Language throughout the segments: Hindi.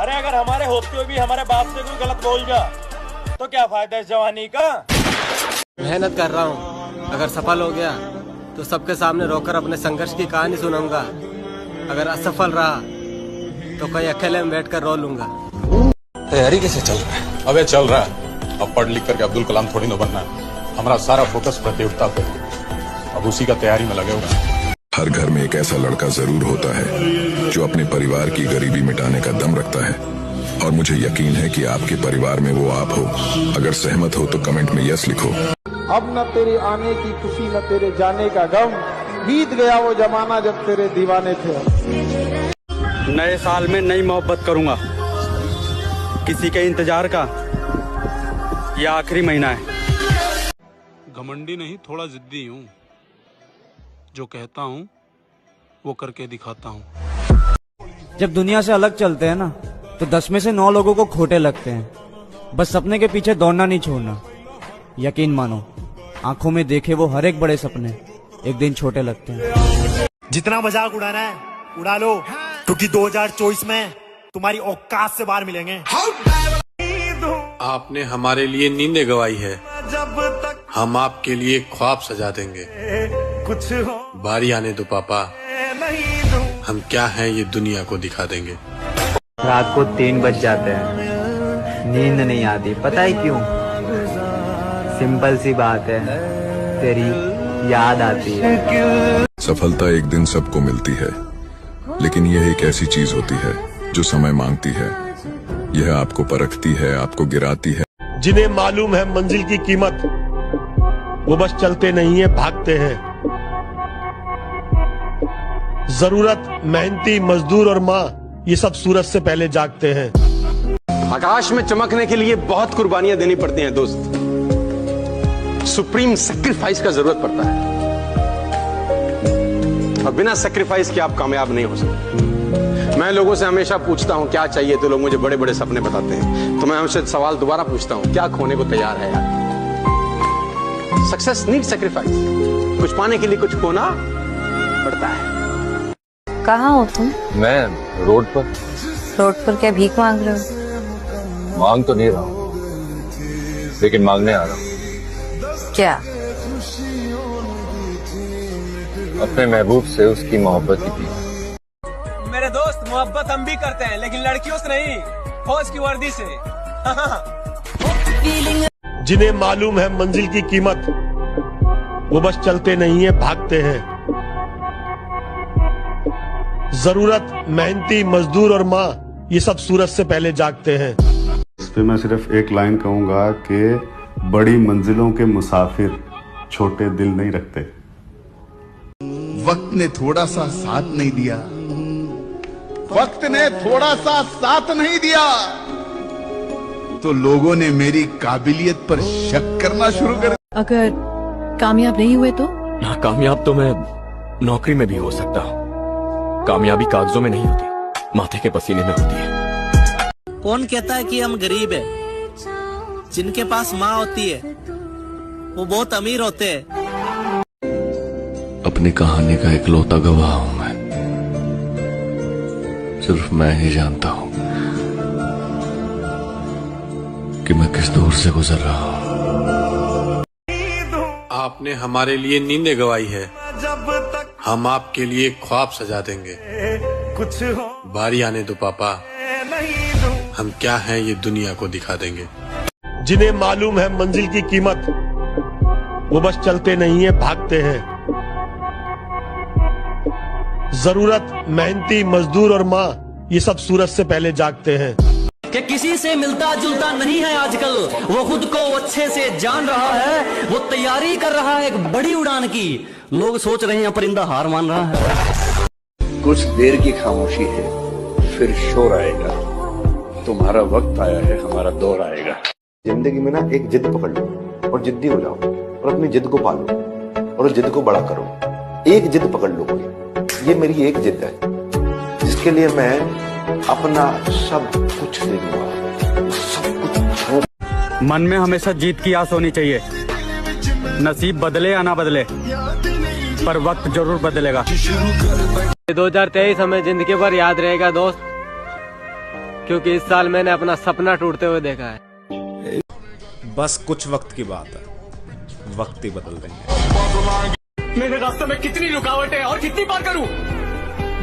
अरे अगर हमारे होते हुए भी हमारे बाप से कोई गलत बोल जा तो क्या फायदा इस जवानी का। मेहनत कर रहा हूँ, अगर सफल हो गया तो सबके सामने रोकर अपने संघर्ष की कहानी सुनाऊंगा। अगर असफल रहा तो कहीं अकेले में बैठकर रो लूंगा। तैयारी कैसे चल रहा है? अबे चल रहा है। अब पढ़ लिख करके अब्दुल कलाम थोड़ी ना बनना। हमारा सारा फोकस प्रतियोगिता पे, अब उसी का तैयारी में लगे हुए हैं। हर घर में एक ऐसा लड़का जरूर होता है जो अपने परिवार की गरीबी मिटाने का दम रखता है, और मुझे यकीन है कि आपके परिवार में वो आप हो। अगर सहमत हो तो कमेंट में यस लिखो। अब न तेरे आने की खुशी न तेरे जाने का गम, बीत गया वो जमाना जब तेरे दीवाने थे। नए साल में नई मोहब्बत करूंगा, किसी के इंतजार का यह आखिरी महीना है। घमंडी नहीं, थोड़ा जिद्दी हूँ। जो कहता हूँ वो करके दिखाता हूँ। जब दुनिया से अलग चलते हैं ना तो 10 में से 9 लोगों को खोटे लगते हैं। बस सपने के पीछे दौड़ना नहीं छोड़ना। यकीन मानो, आंखों में देखे वो हर एक बड़े सपने एक दिन छोटे लगते हैं। जितना मजाक उड़ाना है उड़ा लो, क्योंकि 2024 में तुम्हारी औकात से बाहर मिलेंगे। आपने हमारे लिए नींदें गवाई है, हम आपके लिए ख्वाब सजा देंगे। कुछ बारी आने दो पापा, हम क्या हैं ये दुनिया को दिखा देंगे। रात को 3 बज जाते हैं, नींद नहीं आती, पता है क्यों? सिंपल सी बात है, तेरी याद आती है। सफलता एक दिन सबको मिलती है, लेकिन यह एक ऐसी चीज होती है जो समय मांगती है। यह आपको परखती है, आपको गिराती है। जिन्हें मालूम है मंजिल की कीमत, वो बस चलते नहीं है, भागते हैं। जरूरत, मेहनती मजदूर और माँ, ये सब सूरज से पहले जागते हैं। आकाश में चमकने के लिए बहुत कुर्बानियां देनी पड़ती हैं दोस्त। सुप्रीम सैक्रिफाइस का जरूरत पड़ता है, और बिना सैक्रिफाइस के आप कामयाब नहीं हो सकते। मैं लोगों से हमेशा पूछता हूं क्या चाहिए, तो लोग मुझे बड़े बड़े सपने बताते हैं। तो मैं हमसे सवाल दोबारा पूछता हूं, क्या खोने को तैयार है यार? Success need sacrifice. कुछ पाने के लिए कुछ खोना पड़ता है। कहाँ हो तुम? मैं रोड पर। रोड पर क्या भीख मांग रहे हो? मांग तो नहीं रहा हूँ, लेकिन मांगने आ रहा हूँ। क्या? अपने महबूब से उसकी मोहब्बत की भीख। मेरे दोस्त, मोहब्बत हम भी करते हैं, लेकिन लड़कियों से नहीं, फौज की वर्दी से। जिन्हें मालूम है मंजिल की कीमत, वो बस चलते नहीं है, भागते हैं। जरूरत, मेहनती मजदूर और माँ, ये सब सूरज से पहले जागते हैं। इस पे मैं सिर्फ एक लाइन कहूंगा कि बड़ी मंजिलों के मुसाफिर छोटे दिल नहीं रखते। वक्त ने थोड़ा सा साथ नहीं दिया, वक्त ने थोड़ा सा साथ नहीं दिया, तो लोगों ने मेरी काबिलियत पर शक करना शुरू कर। अगर कामयाब नहीं हुए तो? नाकामयाब तो मैं नौकरी में भी हो सकता हूँ। कामयाबी कागजों में नहीं होती, माथे के पसीने में होती है। कौन कहता है कि हम गरीब हैं? जिनके पास माँ होती है वो बहुत अमीर होते हैं। अपनी कहानी का इकलौता गवाह हूं मैं, सिर्फ मैं ही जानता हूं कि मैं किस दौर से गुजर रहा हूं। आपने हमारे लिए नींदें गवाई है, हम आपके लिए ख्वाब सजा देंगे। कुछ बारी आने दो पापा, हम क्या हैं ये दुनिया को दिखा देंगे। जिन्हें मालूम है मंजिल की कीमत, वो बस चलते नहीं है, भागते हैं। जरूरत, मेहनती मजदूर और माँ, ये सब सूरज से पहले जागते हैं। कि किसी से मिलता जुलता नहीं है आजकल, वो खुद को अच्छे से जान रहा है, वो तैयारी कर रहा है एक बड़ी उड़ान की। लोग सोच रहे हैं परिंदा हार मान रहा है। कुछ देर की खामोशी है, फिर शोर आएगा। तुम्हारा वक्त आया है, हमारा दौर आएगा। जिंदगी में ना एक जिद पकड़ लो और जिद्दी हो जाओ, और अपनी जिद को पालो और जिद को बड़ा करो। एक जिद पकड़ लो कोई, ये मेरी एक जिद है जिसके लिए मैं अपना सब कुछ दे दूंगा, सब कुछ। मन में हमेशा जीत की आस होनी चाहिए। नसीब बदले या ना बदले, पर वक्त जरूर बदलेगा। 2023 हमें जिंदगी भर याद रहेगा दोस्त। क्योंकि इस साल मैंने अपना सपना टूटते हुए देखा है। बस कुछ वक्त की बात है, वक्त ही बदल देंगे। मेरे रास्ते में कितनी रुकावट है और कितनी बार करूं?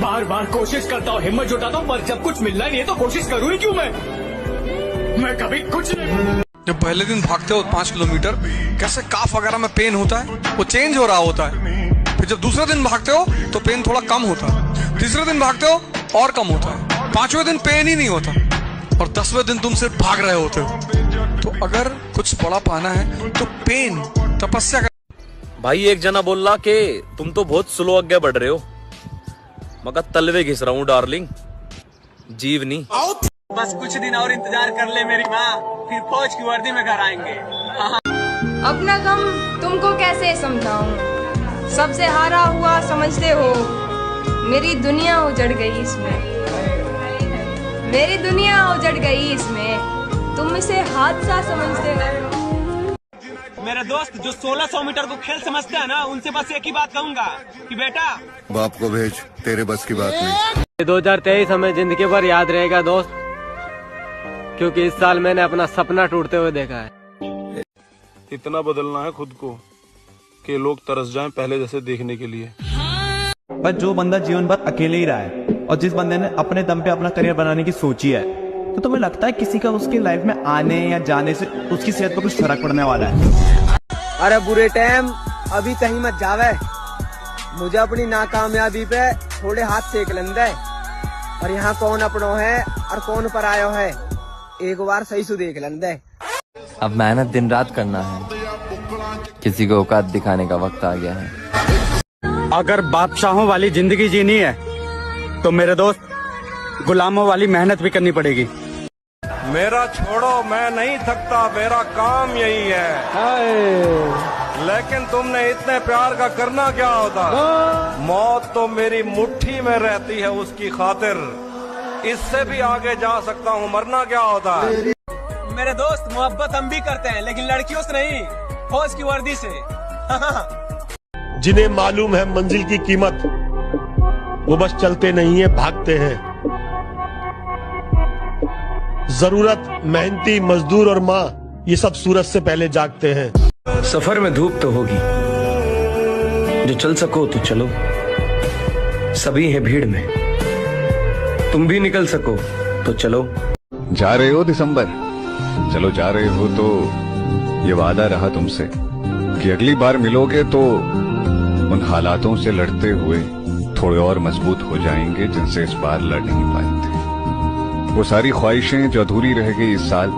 बार बार कोशिश करता हूँ, हिम्मत जुटाता हूँ, पर जब कुछ मिलना नहीं है तो कोशिश करूँ ही क्यों मैं कभी कुछ नहीं। जब पहले दिन भागते हो 5 किलोमीटर, कैसे काफ वगैरह में पेन होता है, वो चेंज हो रहा होता है। फिर जब दूसरे दिन भागते हो तो पेन थोड़ा कम होता है, तीसरे दिन भागते हो और कम होता है, 5वें दिन पेन ही नहीं होता और 10वें दिन तुम सिर्फ भाग रहे होते हो। तो अगर कुछ बड़ा पाना है तो पेन तपस्या कर। भाई एक जना बोल रहा कि तुम तो बहुत स्लो आगे बढ़ रहे हो, मगर तलवे घिस रहा हूँ डार्लिंग, जीव नहीं। बस कुछ दिन और इंतजार कर ले मेरी माँ, फिर फौज की वर्दी में घर आएंगे। अपना गम तुमको कैसे समझाऊं, सबसे हारा हुआ समझते हो, मेरी दुनिया उजड़ गई इसमें, मेरी दुनिया उजड़ गई इसमें, तुम इसे हादसा समझते हो। मेरे दोस्त जो 1600 मीटर को खेल समझते हैं ना, उनसे बस एक ही बात कहूंगा कि बेटा बाप को भेज, तेरे बस की बात नहीं। 2023 हमें जिंदगी भर याद रहेगा दोस्त, क्योंकि इस साल मैंने अपना सपना टूटते हुए देखा है। इतना बदलना है खुद को कि लोग तरस जाएं पहले जैसे देखने के लिए। पर जो बंदा जीवन भर अकेले ही रहा है और जिस बंदे ने अपने दम पे अपना करियर बनाने की सोची है, तो तुम्हें लगता है किसी का उसकी लाइफ में आने या जाने से उसकी सेहत पर कुछ फर्क पड़ने वाला है? अरे बुरे टाइम अभी कहीं मत जावे, मुझे अपनी नाकामयाबी पे थोड़े हाथ सेक लेंदे, और यहाँ कौन अपनों है और कौन परायो है, एक बार सही से देख लेंदे। अब मेहनत दिन रात करना है, किसी को औकात दिखाने का वक्त आ गया है। अगर बादशाहों वाली जिंदगी जीनी है तो मेरे दोस्त गुलामों वाली मेहनत भी करनी पड़ेगी। मेरा छोड़ो, मैं नहीं थकता, मेरा काम यही है। लेकिन तुमने इतने प्यार का करना क्या होता? मौत तो मेरी मुट्ठी में रहती है उसकी खातिर, इससे भी आगे जा सकता हूँ, मरना क्या होता है? मेरे दोस्त मोहब्बत हम भी करते हैं, लेकिन लड़कियों से नहीं, फौज की वर्दी से। जिन्हें मालूम है मंजिल की कीमत, वो बस चलते नहीं है, भागते हैं। जरूरत, मेहनती मजदूर और माँ, ये सब सूरज से पहले जागते हैं। सफर में धूप तो होगी, जो चल सको तो चलो, सभी है भीड़ में, तुम भी निकल सको तो चलो। जा रहे हो दिसंबर, चलो जा रहे हो तो ये वादा रहा तुमसे कि अगली बार मिलोगे तो उन हालातों से लड़ते हुए थोड़े और मजबूत हो जाएंगे जिनसे इस बार लड़ नहीं पाए थे। वो सारी ख्वाहिशें जो अधूरी रह गई इस साल,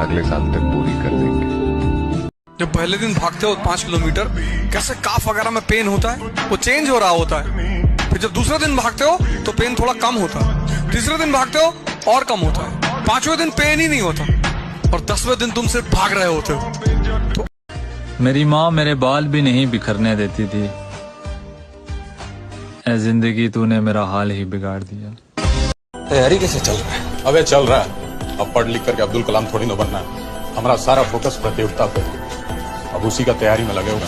अगले साल तक पूरी कर देंगे। जब पहले दिन भागते हो 5 किलोमीटर, कैसे काफ वगैरह में पेन होता है, वो चेंज हो रहा होता है। फिर जब दूसरे दिन भागते हो तो पेन थोड़ा कम होता है, तीसरे दिन भागते हो और कम होता है, 5वें दिन पेन ही नहीं होता और 10वें दिन तुम सिर्फ भाग रहे होते हो। तो मेरी माँ मेरे बाल भी नहीं बिखरने देती थी, ऐ जिंदगी तूने मेरा हाल ही बिगाड़ दिया। तैयारी कैसे चल रहा है? अबे चल रहा है, अब पढ़ लिख करके अब्दुल कलाम थोड़ी ना बनना है। हमारा सारा फोकस प्रतियोगिता पे, अब उसी का तैयारी में लगे हुए।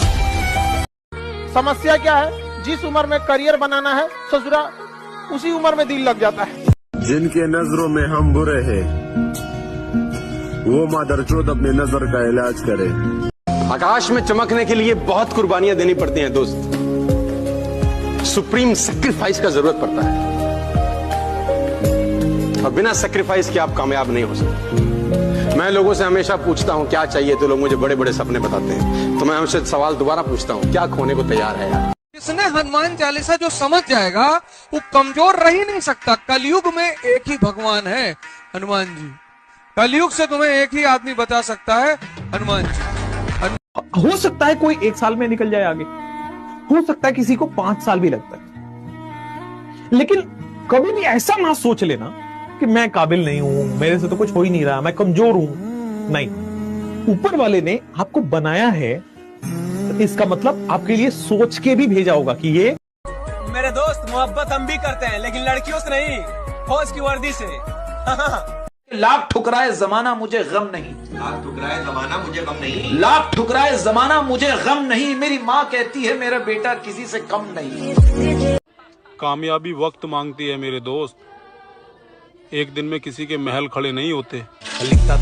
समस्या क्या है? जिस उम्र में करियर बनाना है ससुरा, उसी उम्र में दिल लग जाता है। जिनके नजरों में हम बुरे हैं, वो मादरचोद अपने नजर का इलाज करे। आकाश में चमकने के लिए बहुत कुर्बानियां देनी पड़ती हैं दोस्त, सुप्रीम सेक्रीफाइस का जरूरत पड़ता है, और बिना सेक्रीफाइस के आप कामयाब नहीं हो सकते। मैं लोगों से हमेशा पूछता हूं क्या चाहिए, तो लोग मुझे बड़े बड़े सपने बताते हैं। तो मैं हमसे सवाल दोबारा पूछता हूं, क्या खोने को तैयार है यार? जिसने हनुमान चालीसा जो समझ जाएगा वो कमजोर रह ही नहीं सकता। कलयुग में एक ही भगवान है, हनुमान जी। कलयुग से तुम्हें एक ही आदमी बचा सकता है, हनुमान जी। हो सकता है कोई 1 साल में निकल जाए आगे, हो सकता है किसी को 5 साल भी लगता है, लेकिन कभी भी ऐसा ना सोच लेना कि मैं काबिल नहीं हूं, मेरे से तो कुछ हो ही नहीं रहा, मैं कमजोर हूं। नहीं, ऊपर वाले ने आपको बनाया है, इसका मतलब आपके लिए सोच के भी भेजा होगा कि ये। मेरे दोस्त मोहब्बत हम भी करते हैं, लेकिन लड़कियों से नहीं, फौज की वर्दी से। लाख ठुकराए जमाना मुझे गम नहीं, लाख ठुकराए जमाना मुझे गम नहीं, लाख ठुकराए जमाना मुझे गम नहीं, मेरी माँ कहती है मेरा बेटा किसी से कम नहीं। कामयाबी वक्त मांगती है मेरे दोस्त, एक दिन में किसी के महल खड़े नहीं होते। लिखता था